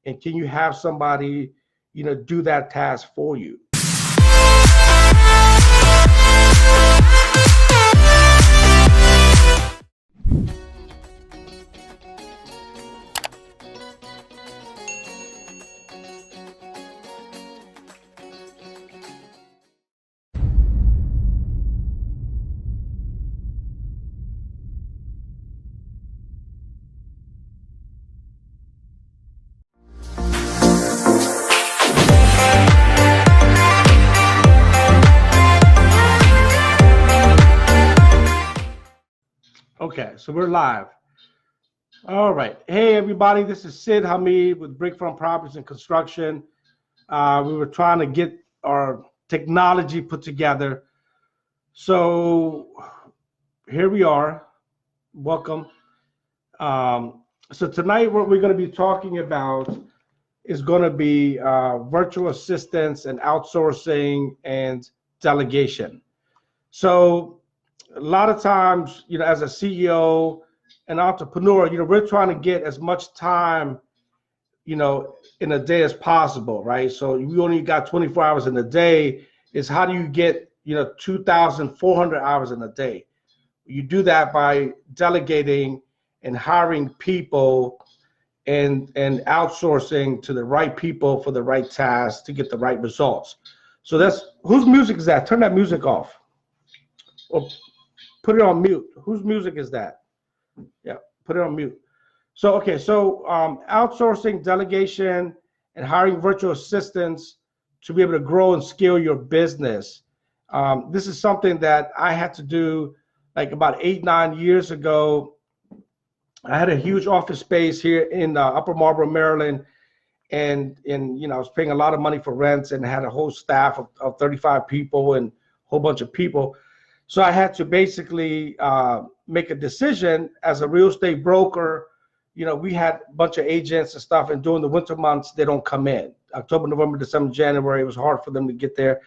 and can you have somebody, do that task for you? Okay, so we're live. All right. Hey, everybody. This is Sid Hameed with Brickfront Properties and Construction. We were trying to get our technology put together. So here we are. Welcome. So tonight what we're going to be talking about is going to be virtual assistants and outsourcing and delegation. So a lot of times, as a CEO and entrepreneur, we're trying to get as much time, in a day as possible, right? So you only got 24 hours in a day. Is how do you get, 2,400 hours in a day? You do that by delegating and hiring people and outsourcing to the right people for the right tasks to get the right results. So that's, whose music is that? Turn that music off. Or put it on mute. Whose music is that? Yeah, put it on mute. So, okay, so outsourcing, delegation, and hiring virtual assistants to be able to grow and scale your business. This is something that I had to do like about 8-9 years ago. I had a huge office space here in Upper Marlboro, Maryland, and I was paying a lot of money for rents and had a whole staff of 35 people and a whole bunch of people. So I had to basically make a decision as a real estate broker. We had a bunch of agents and stuff, and during the winter months, they don't come in. October, November, December, January, it was hard for them to get there.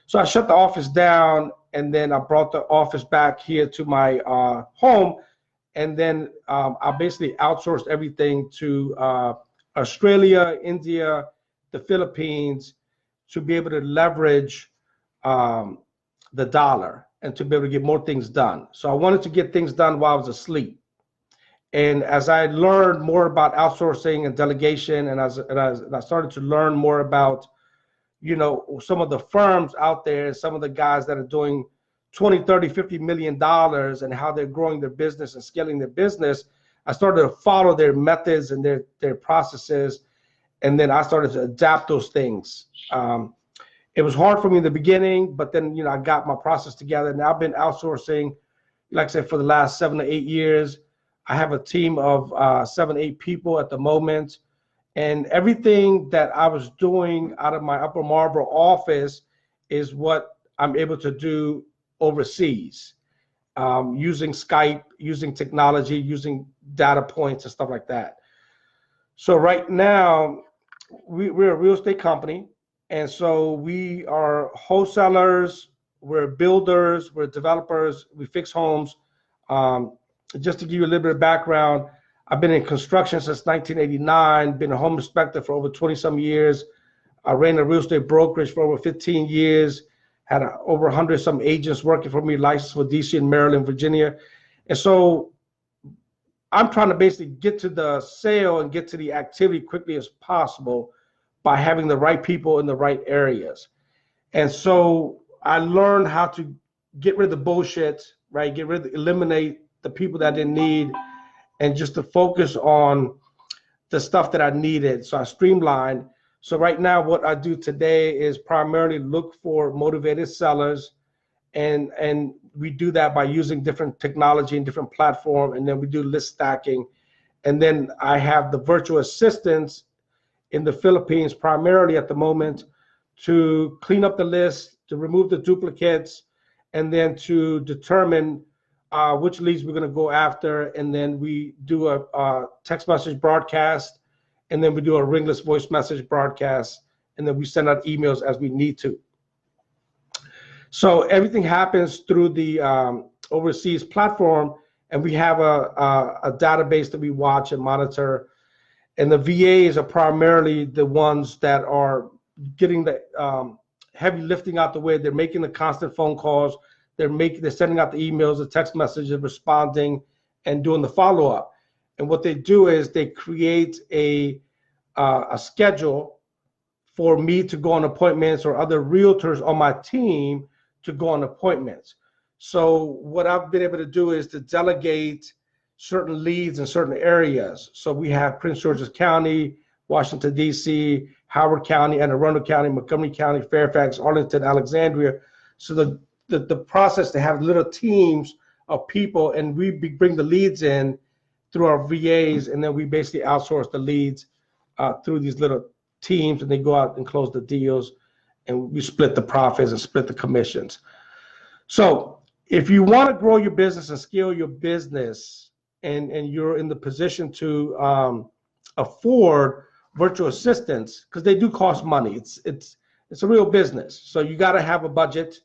So I shut the office down, and then I brought the office back here to my home, and then I basically outsourced everything to Australia, India, the Philippines, to be able to leverage the dollar and to be able to get more things done. So I wanted to get things done while I was asleep. And as I learned more about outsourcing and delegation, and as I started to learn more about, some of the firms out there, some of the guys that are doing 20, 30, $50 million and how they're growing their business and scaling their business, I started to follow their methods and their processes. And then I started to adapt those things. It was hard for me in the beginning, but then, I got my process together, and I've been outsourcing, like I said, for the last 7 to 8 years. I have a team of 7, 8 people at the moment, and everything that I was doing out of my Upper Marlboro office is what I'm able to do overseas, using Skype, using technology, using data points and stuff like that. So right now, we're a real estate company. And so we are wholesalers, we're builders, we're developers, we fix homes. Just to give you a little bit of background, I've been in construction since 1989, been a home inspector for over 20 some years. I ran a real estate brokerage for over 15 years, had over 100 some agents working for me, licensed for DC and Maryland, Virginia. And so I'm trying to basically get to the sale and get to the activity quickly as possible by having the right people in the right areas. And so I learned how to get rid of the bullshit, right? Eliminate the people that I didn't need, and just to focus on the stuff that I needed. So I streamlined. So right now what I do today is primarily look for motivated sellers, and we do that by using different technology and different platform, and then we do list stacking. And then I have the virtual assistants in the Philippines primarily at the moment to clean up the list, to remove the duplicates, and then to determine which leads we're going to go after. And then we do a text message broadcast, and then we do a ringless voice message broadcast, and then we send out emails as we need to. So everything happens through the overseas platform, and we have a database that we watch and monitor. And the VAs are primarily the ones that are getting the heavy lifting out the way. They're making the constant phone calls. They're sending out the emails, the text messages, responding, and doing the follow-up. And what they do is they create a schedule for me to go on appointments, or other realtors on my team to go on appointments. So what I've been able to do is to delegate certain leads in certain areas. So we have Prince George's County, Washington, D.C., Howard County, Anne Arundel County, Montgomery County, Fairfax, Arlington, Alexandria. So the process to have little teams of people, and we bring the leads in through our VAs, and then we basically outsource the leads through these little teams, and they go out and close the deals, and we split the profits and split the commissions. So if you want to grow your business and scale your business, and you're in the position to afford virtual assistants, because they do cost money, it's a real business. So you got to have a budget,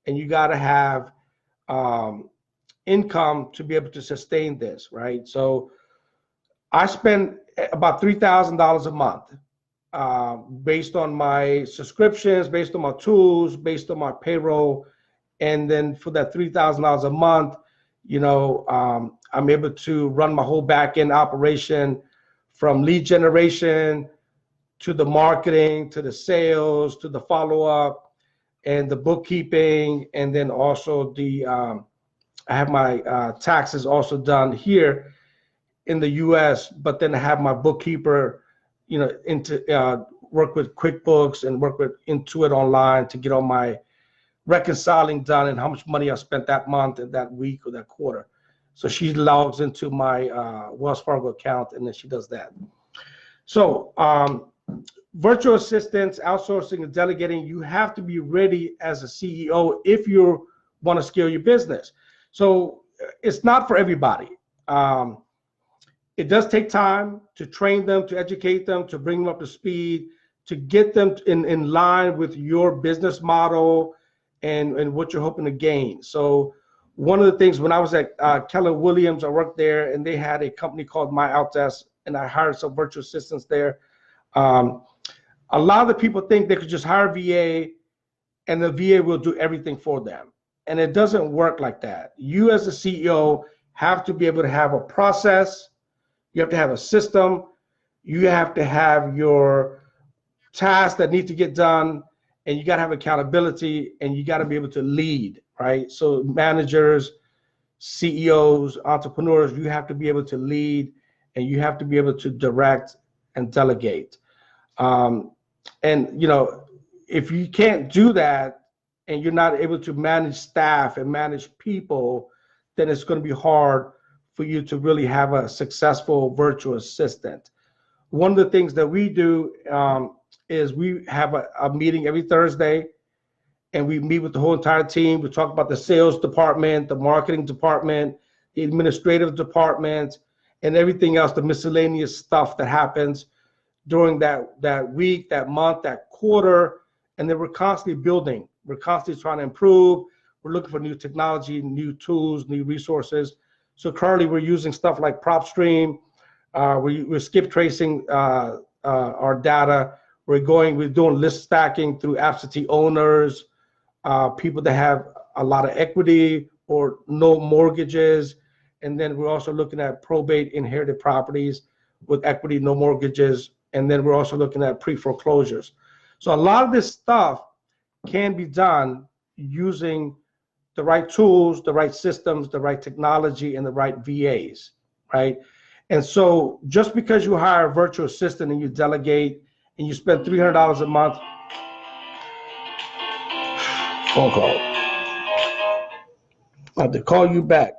and you got to have income to be able to sustain this, right? So I spend about $3,000 a month based on my subscriptions, based on my tools, based on my payroll. And then for that $3,000 a month, you know, I'm able to run my whole back end operation, from lead generation to the marketing, to the sales, to the follow-up, and the bookkeeping. And then also I have my taxes also done here in the US, but then I have my bookkeeper, you know, work with QuickBooks and work with Intuit Online to get all my reconciling done and how much money I spent that month and that week or that quarter. So she logs into my Wells Fargo account, and then she does that. So virtual assistants, outsourcing and delegating, you have to be ready as a CEO if you want to scale your business. So it's not for everybody. It does take time to train them, to educate them, to bring them up to speed, to get them in line with your business model and what you're hoping to gain. So one of the things, when I was at Keller Williams, I worked there, and they had a company called My Outdesk, and I hired some virtual assistants there. A lot of the people think they could just hire a VA and the VA will do everything for them. And it doesn't work like that. You as a CEO have to be able to have a process. You have to have a system. You have to have your tasks that need to get done, and you got to have accountability, and you got to be able to lead, right? So managers, CEOs, entrepreneurs, you have to be able to lead, and you have to be able to direct and delegate. And, you know, if you can't do that and you're not able to manage staff and manage people, then it's going to be hard for you to really have a successful virtual assistant. One of the things that we do is we have a meeting every Thursday, and we meet with the whole entire team. We talk about the sales department, the marketing department, the administrative department, and everything else, the miscellaneous stuff that happens during that week, that month, that quarter. And then we're constantly building. We're constantly trying to improve. We're looking for new technology, new tools, new resources. So currently we're using stuff like PropStream. We're skip tracing our data. We're doing list stacking through absentee owners, people that have a lot of equity or no mortgages. And then we're also looking at probate inherited properties with equity, no mortgages. And then we're also looking at pre-foreclosures. So a lot of this stuff can be done using the right tools, the right systems, the right technology, and the right VAs, right? And so just because you hire a virtual assistant and you delegate and you spend $300 a month, phone call, I have to call you back.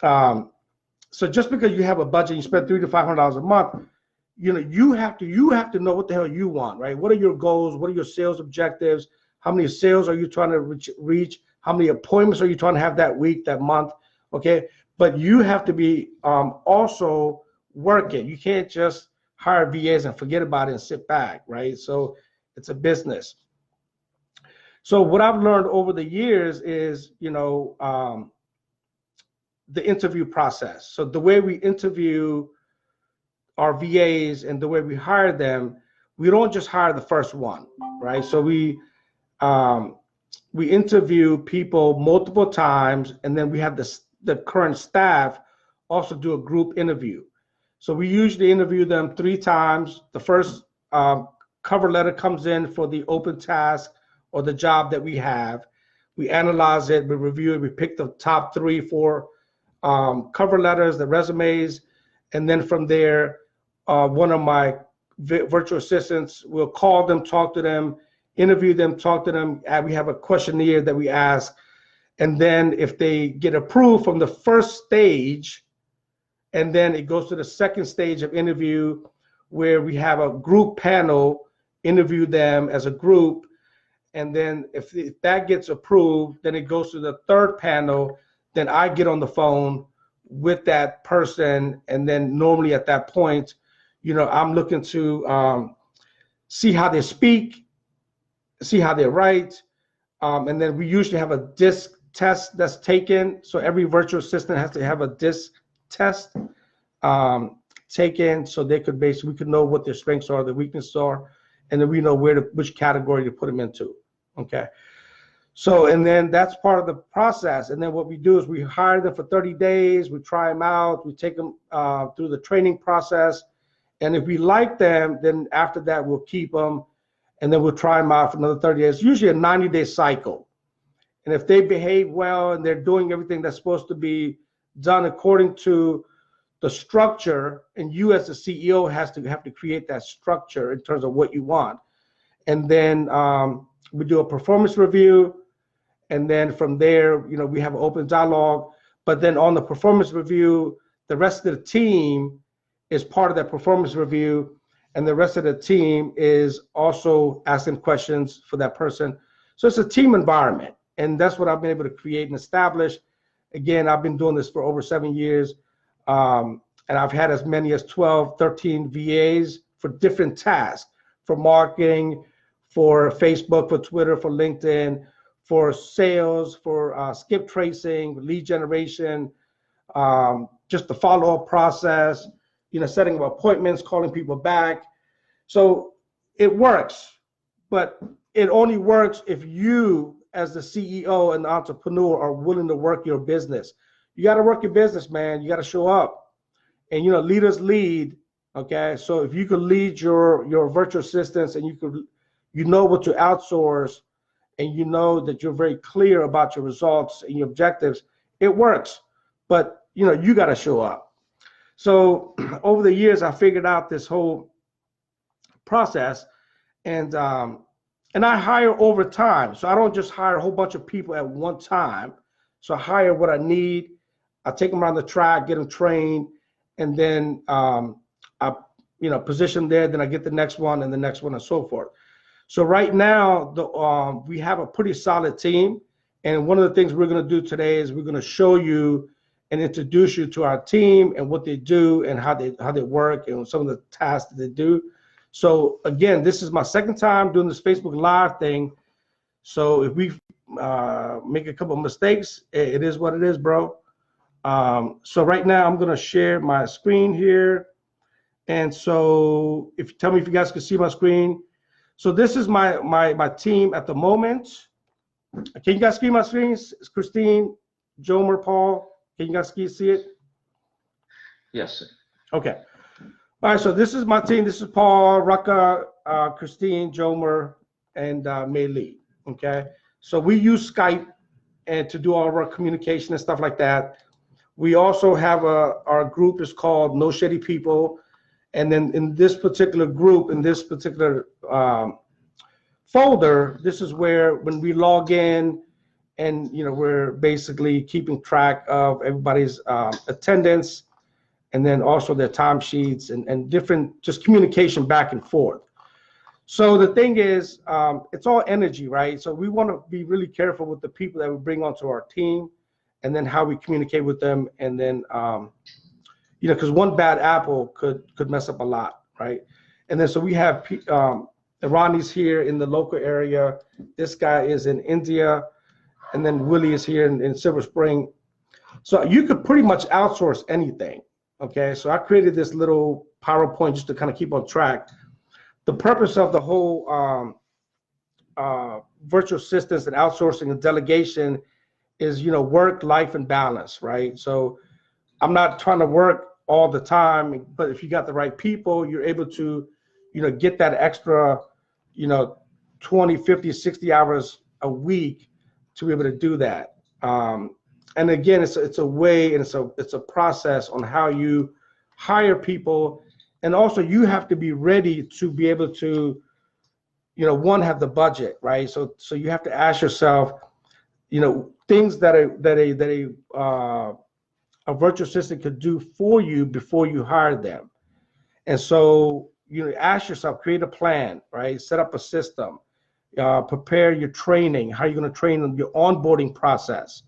So just because you have a budget, you spend $300 to $500 a month, you know, you have to know what the hell you want, right? What are your goals? What are your sales objectives? How many sales are you trying to reach? How many appointments are you trying to have that week, that month? Okay, but you have to be also working. You can't just hire VAs and forget about it and sit back, right? So it's a business. So what I've learned over the years is, you know, the interview process. So the way we interview our VAs and the way we hire them, we don't just hire the first one, right? So we interview people multiple times, and then we have the current staff also do a group interview. So we usually interview them 3 times. The first cover letter comes in for the open task or the job that we have. We analyze it, we review it, we pick the top 3, 4 cover letters, the resumes, and then from there, one of my virtual assistants will call them, talk to them, interview them, talk to them. We have a questionnaire that we ask, and then if they get approved from the first stage, and then it goes to the second stage of interview where we have a group panel interview them as a group. And then if that gets approved, then it goes to the third panel. Then I get on the phone with that person. And then normally at that point, I'm looking to see how they speak, see how they write. And then we usually have a DISC test that's taken. So every virtual assistant has to have a DISC test taken, so they could we could know what their strengths are, their weaknesses are, and then we know which category to put them into. Okay. So, and then that's part of the process. And then what we do is we hire them for 30 days, we try them out, we take them through the training process. And if we like them, then after that, we'll keep them, and then we'll try them out for another 30 days, usually a 90-day cycle. And if they behave well and they're doing everything that's supposed to be done according to the structure, and you as the CEO have to create that structure in terms of what you want. And then we do a performance review, and then from there, we have an open dialogue. But then on the performance review, the rest of the team is part of that performance review, and the rest of the team is also asking questions for that person. So it's a team environment, and that's what I've been able to create and establish. Again, I've been doing this for over 7 years. And I've had as many as 12, 13 VAs for different tasks, for marketing, for Facebook, for Twitter, for LinkedIn, for sales, for skip tracing, lead generation, just the follow-up process, setting up appointments, calling people back. So it works, but it only works if you, as the CEO and the entrepreneur, are willing to work your business. You got to work your business, man. You got to show up. And leaders lead. Okay, so if you could lead your virtual assistants, and you know what to outsource, and you know that you're very clear about your results and your objectives, it works. But you got to show up. So over the years, I figured out this whole process, and I hire over time. So I don't just hire a whole bunch of people at one time. So I hire what I need. I take them around the track, get them trained, and then I position there. Then I get the next one and the next one, and so forth. So right now, we have a pretty solid team. And one of the things we're going to do today is we're going to show you and introduce you to our team and what they do and how they work and some of the tasks that they do. So again, this is my second time doing this Facebook Live thing. So if we make a couple of mistakes, it is what it is, bro. So right now I'm going to share my screen here. And so tell me if you guys can see my screen. So this is my team at the moment. Can you guys see my screen? It's Christine, Jomer, Paul. Can you guys see it? Yes, sir. Okay. All right, so this is my team. This is Paul, Rucka, Christine, Jomer, and Mei Lee. Okay. So we use Skype and to do all of our communication and stuff like that. We also have our group is called No Shady People. And then in this particular group, in this particular folder, this is where when we log in and, we're basically keeping track of everybody's attendance, and then also their timesheets and different just communication back and forth. So the thing is, it's all energy, right? So we want to be really careful with the people that we bring onto our team, and then how we communicate with them, and then because one bad apple could mess up a lot, right? And then so we have Ronnie's here in the local area. This guy is in India, and then Willie is here in Silver Spring. So you could pretty much outsource anything. Okay, so I created this little PowerPoint just to kind of keep on track. The purpose of the whole virtual assistants and outsourcing and delegation is, work, life, and balance, right? So I'm not trying to work all the time, but if you got the right people, you're able to, get that extra, 20, 50, 60 hours a week to be able to do that. And again, it's a way, and it's a process on how you hire people, and also you have to be ready to be able to, one, have the budget, right? So you have to ask yourself, things that a virtual assistant could do for you before you hire them. And so, ask yourself, create a plan, right? Set up a system, prepare your training. How are you going to train them? Your onboarding process.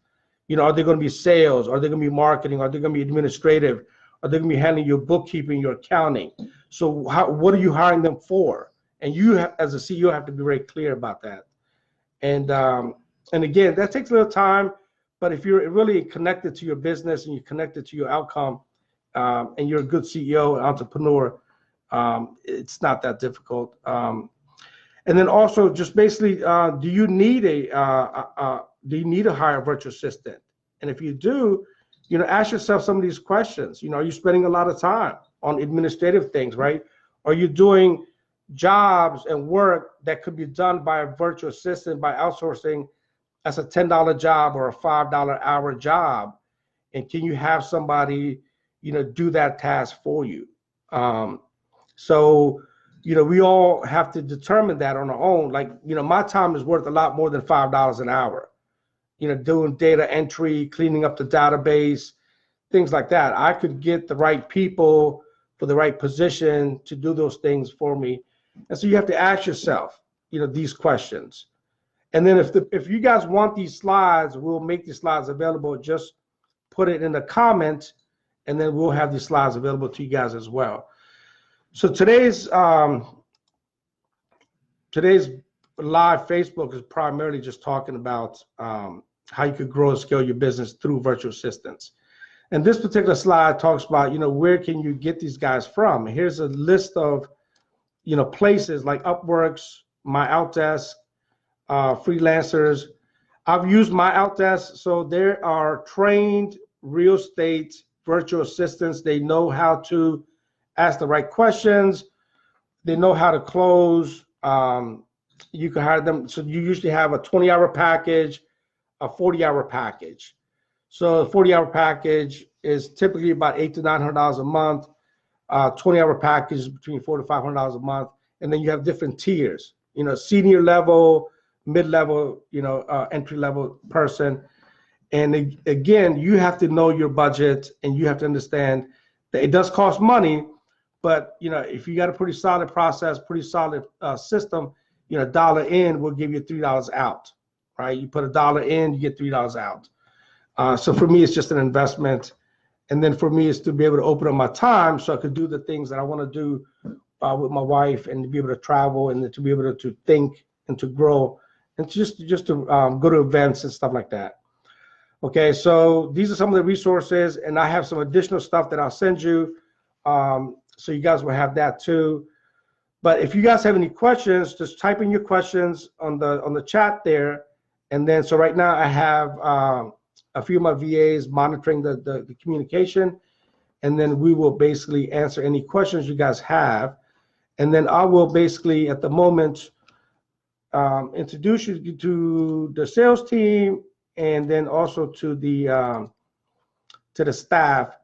Are they going to be sales? Are they going to be marketing? Are they going to be administrative? Are they going to be handling your bookkeeping, your accounting? So what are you hiring them for? And you have, as a CEO, have to be very clear about that. And again, that takes a little time, but if you're really connected to your business and you're connected to your outcome, and you're a good CEO, entrepreneur, it's not that difficult. And then also, just basically, do you need to hire a virtual assistant? And if you do, ask yourself some of these questions. Are you spending a lot of time on administrative things, right? Are you doing jobs and work that could be done by a virtual assistant by outsourcing as a $10 job or a $5 hour job? And can you have somebody, do that task for you? So, we all have to determine that on our own. Like, my time is worth a lot more than $5 an hour, doing data entry, cleaning up the database, things like that. I could get the right people for the right position to do those things for me. And so you have to ask yourself, these questions. And then if you guys want these slides, we'll make these slides available. Just put it in the comments, and then we'll have these slides available to you guys as well. So today's live Facebook is primarily just talking about how you could grow and scale your business through virtual assistants. And this particular slide talks about, where can you get these guys from? Here's a list of, places like Upworks, My Outdesk, freelancers. I've used My Outdesk, so there are trained real estate virtual assistants. They know how to ask the right questions. They know how to close. You can hire them. So you usually have a 20-hour package, a 40-hour package. So the 40-hour package is typically about $800 to $900 a month. 20-hour package is between $400 to $500 a month. And then you have different tiers, senior level, mid-level, entry-level person. And again, you have to know your budget, and you have to understand that it does cost money, but if you got a pretty solid process, pretty solid system, $1 in will give you $3 out, right? You put $1 in, you get $3 out. So for me, it's just an investment. And then for me, it's to be able to open up my time so I could do the things that I want to do with my wife, and to be able to travel, and to be able to think and to grow, and just to go to events and stuff like that. Okay, so these are some of the resources, and I have some additional stuff that I'll send you, so you guys will have that too. But if you guys have any questions, just type in your questions on the chat there. And then, so right now I have a few of my VAs monitoring the communication, and then we will basically answer any questions you guys have. And then I will basically, at the moment, introduce you to the sales team, and then also to the staff.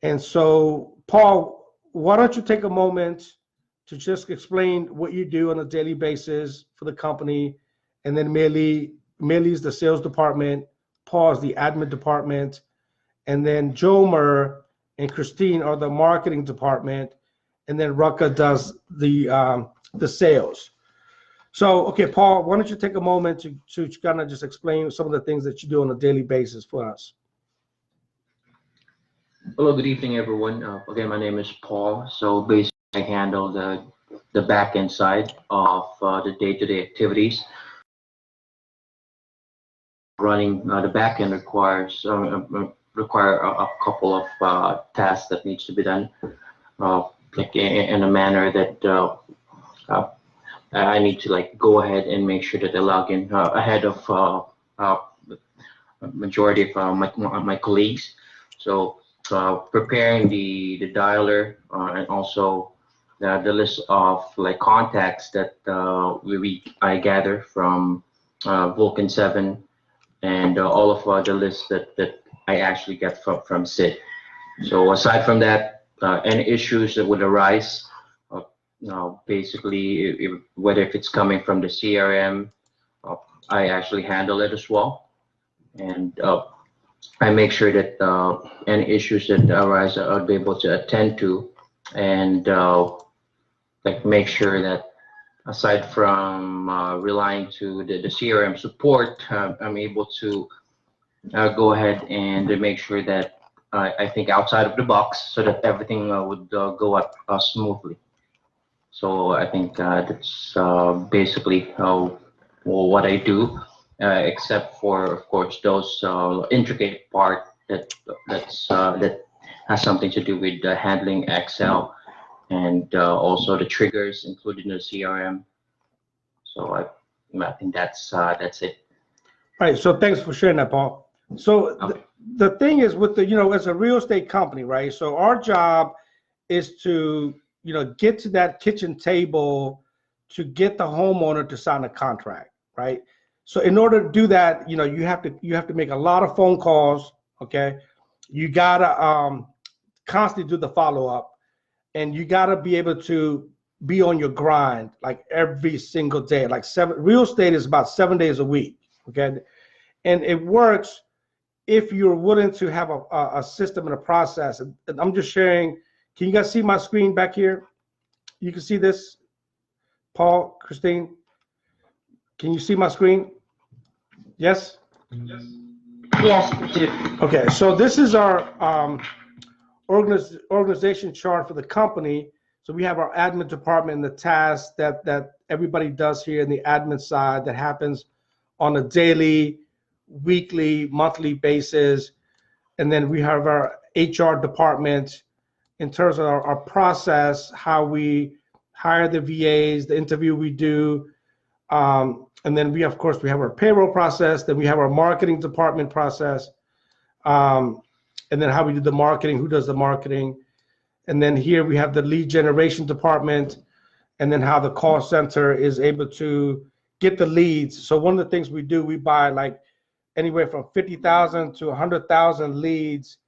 And so, Paul, why don't you take a moment to just explain what you do on a daily basis for the company, and then Millie is the sales department, Paul is the admin department, and then Jomer and Christine are the marketing department, and then Rucka does the sales. So, okay, Paul, why don't you take a moment to kind of just explain some of the things that you do on a daily basis for us? Hello, good evening, everyone. Again, my name is Paul. So basically, I handle the back end side of the day-to-day activities. Running the back end requires require a couple of tasks that needs to be done, like in a manner that uh, I need to like go ahead and make sure that I log in ahead of majority of my colleagues. So preparing the dialer and also the list of like contacts that I gather from Vulcan 7 and all of the lists that I actually get from Sid. So aside from that, any issues that would arise, uh, basically, whether if it's coming from the CRM, uh, I actually handle it as well. And I make sure that any issues that arise, I'll be able to attend to and like make sure that aside from relying to the CRM support, I'm able to go ahead and make sure that I think outside of the box so that everything would go up smoothly. So I think that's basically what I do, except for, of course, those intricate part that has something to do with handling Excel and also the triggers included in the CRM. So I think that's it. All right. So thanks for sharing that, Paul. So Okay. the thing is with the, as a real estate company, right? So our job is to, get to that kitchen table to get the homeowner to sign a contract, right? So in order to do that, you have to make a lot of phone calls, okay? You gotta constantly do the follow up, and you gotta be able to be on your grind like every single day. Like real estate is about 7 days a week, okay? And it works if you're willing to have a system and a process. And I'm just sharing. Can you guys see my screen back here? You can see this, Paul, Christine. Can you see my screen? Yes? Yes, we do. Okay, so this is our organization chart for the company. So we have our admin department and the tasks that everybody does here in the admin side that happens on a daily, weekly, monthly basis. And then we have our HR department in terms of our process, how we hire the VAs, the interview we do. And then we, of course, we have our payroll process. Then we have our marketing department process. And then how we do the marketing, who does the marketing. And then here we have the lead generation department, and then how the call center is able to get the leads. So one of the things we do, we buy like anywhere from 50,000 to 100,000 leads,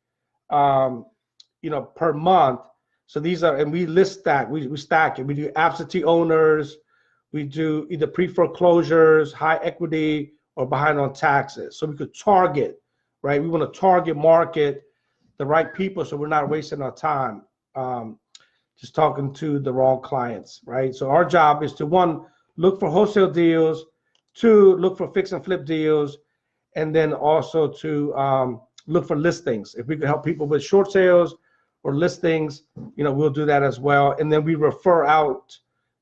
per month. So these are, and we list that, we stack it. We do absentee owners, we do either pre-foreclosures, high equity, or behind on taxes. So we could target, right? We want to target market the right people so we're not wasting our time just talking to the wrong clients, right? So our job is to, one, look for wholesale deals, two, look for fix and flip deals, and then also to look for listings. If we can help people with short sales or listings, we'll do that as well. And then we refer out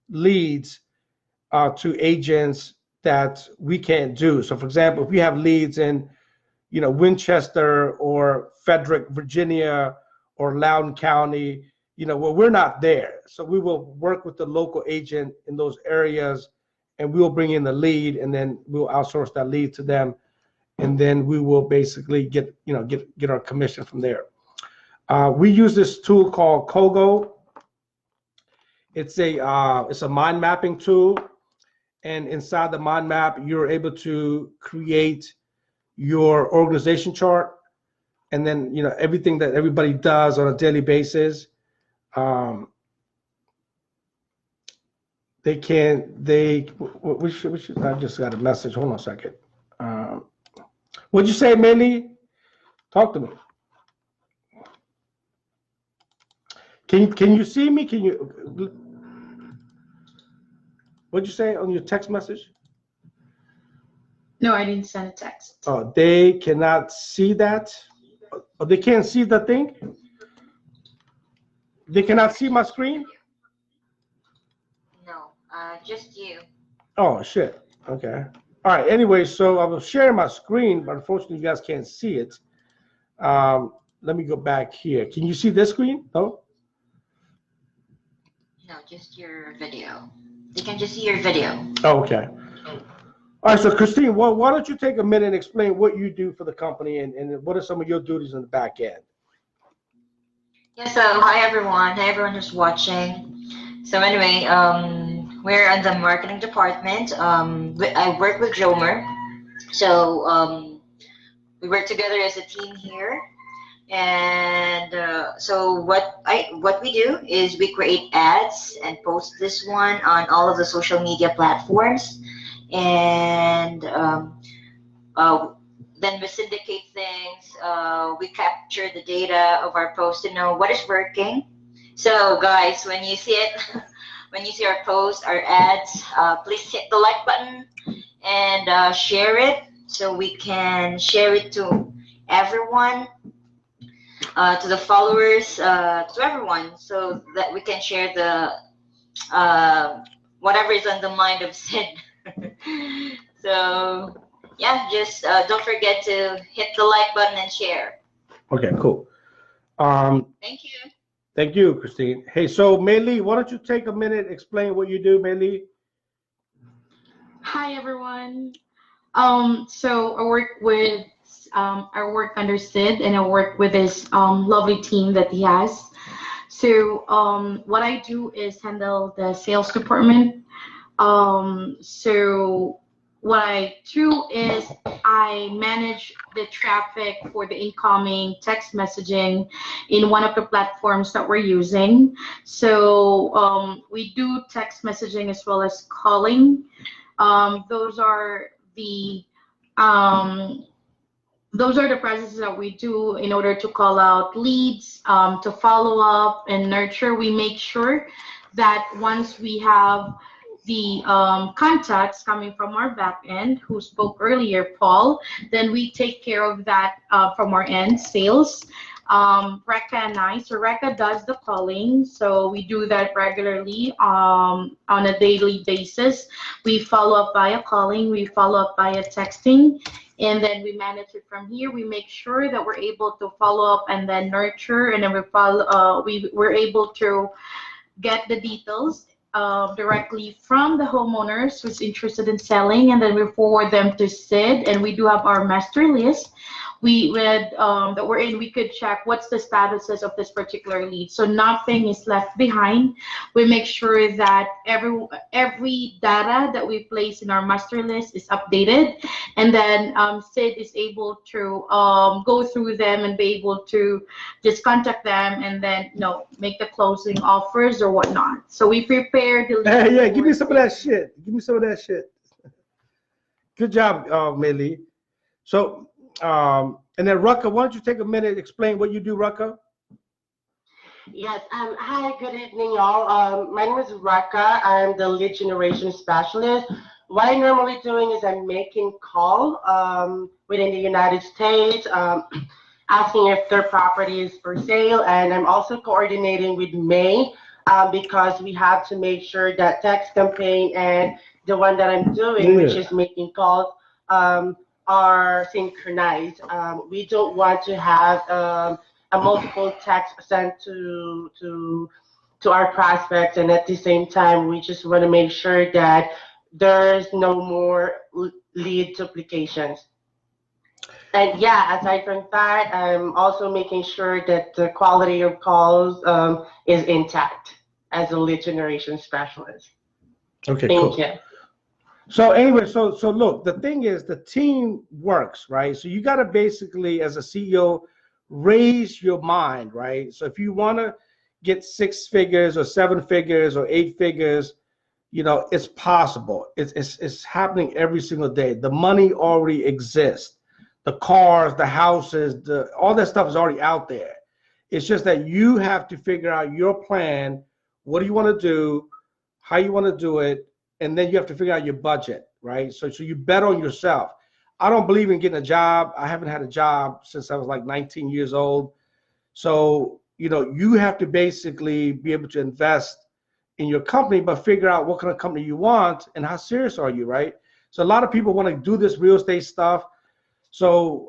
leads to agents that we can't do. So for example, if we have leads in, Winchester or Frederick, Virginia, or Loudoun County, we're not there. So we will work with the local agent in those areas, and we will bring in the lead, and then we'll outsource that lead to them. And then we will basically get our commission from there. We use this tool called Kogo. It's a mind mapping tool, and inside the mind map, you're able to create your organization chart, and then everything that everybody does on a daily basis. I just got a message. Hold on a second. What'd you say, Minnie? Talk to me. Can you see me? What'd you say on your text message? No, I didn't send a text. Oh, they cannot see that? Oh, they can't see the thing? They cannot see my screen? No, just you. Oh, shit. Okay. All right. Anyway, so I was sharing my screen, but unfortunately, you guys can't see it. Let me go back here. Can you see this screen? No? No, just your video. They can just see your video. Oh, okay. All right, so Christine, why don't you take a minute and explain what you do for the company and what are some of your duties in the back end? Yes, hi everyone. Hi everyone who's watching. So anyway, we're in the marketing department. I work with Jomer. So we work together as a team here. And so what we do is we create ads and post this one on all of the social media platforms, and uh, then we syndicate things. We capture the data of our post to know what is working. So guys, when you see it, when you see our post, our ads, please hit the like button and share it so we can share it to everyone, to the followers, to everyone, so that we can share the whatever is on the mind of Sid. So yeah, just don't forget to hit the like button and share. Okay, cool. Thank you. Thank you, Christine. Hey, so Mei Lee, why don't you take a minute, explain what you do, Mei Lee? Hi everyone. So I work under Sid, and I work with his lovely team that he has. So what I do is handle the sales department. So what I do is I manage the traffic for the incoming text messaging in one of the platforms that we're using. So we do text messaging as well as calling. Those are the um, those are the processes that we do in order to call out leads, to follow up and nurture. We make sure that once we have the contacts coming from our back end, who spoke earlier, Paul, then we take care of that from our end, sales. Rekha and I, so Rekha does the calling, so we do that regularly on a daily basis. We follow up via calling, we follow up via texting, and then we manage it from here. We make sure that we're able to follow up and then nurture, and then we're able to get the details directly from the homeowners who's interested in selling, and then we forward them to Sid, and we do have our master list. We read that we're in, we could check what's the statuses of this particular lead, so nothing is left behind. We make sure that every data that we place in our master list is updated, and then Sid is able to go through them and be able to just contact them and then make the closing offers or whatnot. So we prepare the Hey, yeah, give me some of that shit. Give me some of that shit. Good job, Mei Lee. So, and then Rucka, why don't you take a minute, explain what you do, Rucka? Yes. Hi. Good evening, y'all. My name is Rucka. I'm the lead generation specialist. What I'm normally doing is I'm making call within the United States, asking if their property is for sale, and I'm also coordinating with May because we have to make sure that text campaign and the one that I'm doing, which is making calls, are synchronized. We don't want to have a multiple text sent to our prospects, and at the same time, we just want to make sure that there's no more lead duplications. And yeah, aside from that, I'm also making sure that the quality of calls is intact as a lead generation specialist. Okay, Thank cool. you. So anyway, so look, the thing is the team works, right? So you got to basically, as a CEO, raise your mind, right? So if you want to get 6 figures or 7 figures or 8 figures, it's possible. It's happening every single day. The money already exists. The cars, the houses, all that stuff is already out there. It's just that you have to figure out your plan. What do you want to do? How you want to do it? And then you have to figure out your budget, right? So you bet on yourself. I don't believe in getting a job. I haven't had a job since I was like 19 years old. So, you have to basically be able to invest in your company, but figure out what kind of company you want and how serious are you, right? So a lot of people want to do this real estate stuff. So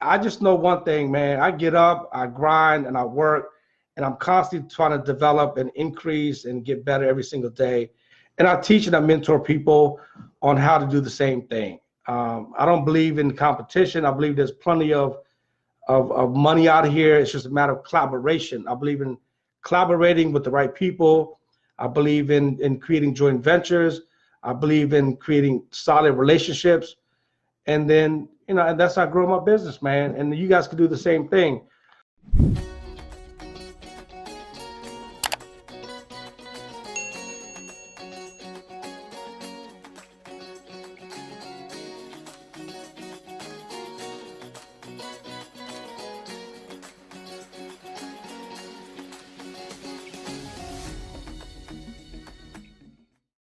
I just know one thing, man. I get up, I grind, and I work, and I'm constantly trying to develop and increase and get better every single day. And I teach and I mentor people on how to do the same thing. I don't believe in competition. I believe there's plenty of money out here. It's just a matter of collaboration. I believe in collaborating with the right people. I believe in creating joint ventures. I believe in creating solid relationships. And then, and that's how I grow my business, man. And you guys can do the same thing.